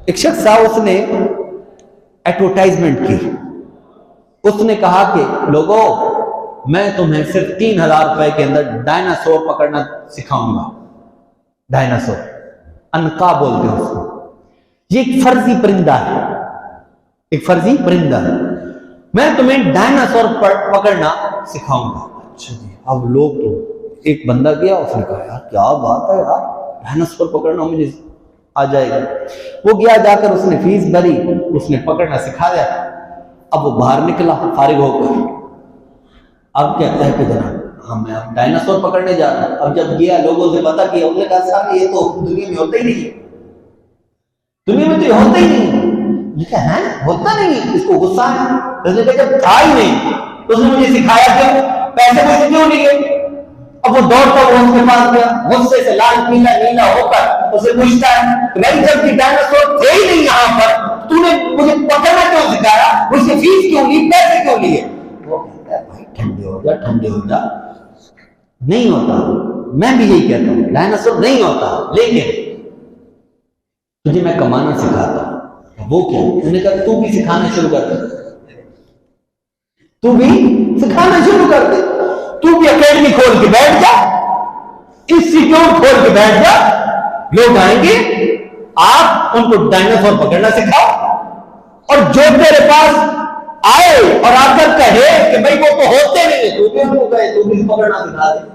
ایک شخص تھا, اس نے ایڈورٹائزمنٹ کی. اس نے کہا کہ لوگوں میں تمہیں صرف 3,000 روپے کے اندر ڈائناسور پکڑنا سکھاؤں گا. ڈائناسور, انقا بولتے ہیں اس کو. یہ ایک فرضی پرندہ ہے, ایک فرضی پرندہ ہے. میں تمہیں ڈائناسور پکڑنا سکھاؤں گا. اچھا جی. اب لوگ تو, ایک بندہ گیا, اس نے کہا یار کیا بات ہے یار, ڈائناسور پکڑنا مجھے آ جائے گا. وہ گیا, جا کر اس نے فیس بھری, اس نے پکڑنا سکھایا. اب وہ باہر نکلا فارغ ہو کر. اب کہتا ہے کہ جناب ہاں میں اب ڈائناسور پکڑنے جا رہا ہوں. اب جب گیا, لوگوں سے پتا کیا, انہوں نے کہا صاحب یہ تو دنیا میں ہوتا ہی نہیں, دنیا میں تو یہ ہوتا ہی نہیں. یہ کہا ہے ہوتا نہیں, اس کو غصہ ہے. اس نے کہا جب تھا ہی نہیں تو اس نے مجھے سکھایا کیوں, پیسے مجھے کیوں نہیں گئے. اب وہ دوڑتا ہوا اس کے پاس گیا, غصے سے لال پیلا نیلا ہو کر اسے پوچھتا ہے کہ بھائی جب کہ ڈائناسور تھے ہی نہیں یہاں پر, تو نے مجھے پکڑنا کیوں سکھایا, مجھ سے فیس کیوں لی, پیسے کیوں لیے. وہ کہتا ہے بھائی ٹھنڈے ہو جا, ٹھنڈے ہو جا, نہیں ہوتا. میں بھی یہی کہتا ہوں ڈائناسور نہیں ہوتا, لیکن تجھے میں کمانا سکھاتا ہوں. وہ کیا, انہوں نے کہا تو بھی سکھانا شروع کر دے, تو بھی سکھانا شروع کر دے, تو بھی اکیڈمی کھول کے بیٹھ جا, انسٹیٹیوٹ کھول کے بیٹھ جا. لوگ آئیں گے, آپ ان کو ڈائناسور پکڑنا سکھاؤ, اور جو تیرے پاس آئے اور آ کر کہے کہ بھائی وہ تو ہوتے نہیں, تو بھی ان کو کہے تو بھی پکڑنا سکھا دے.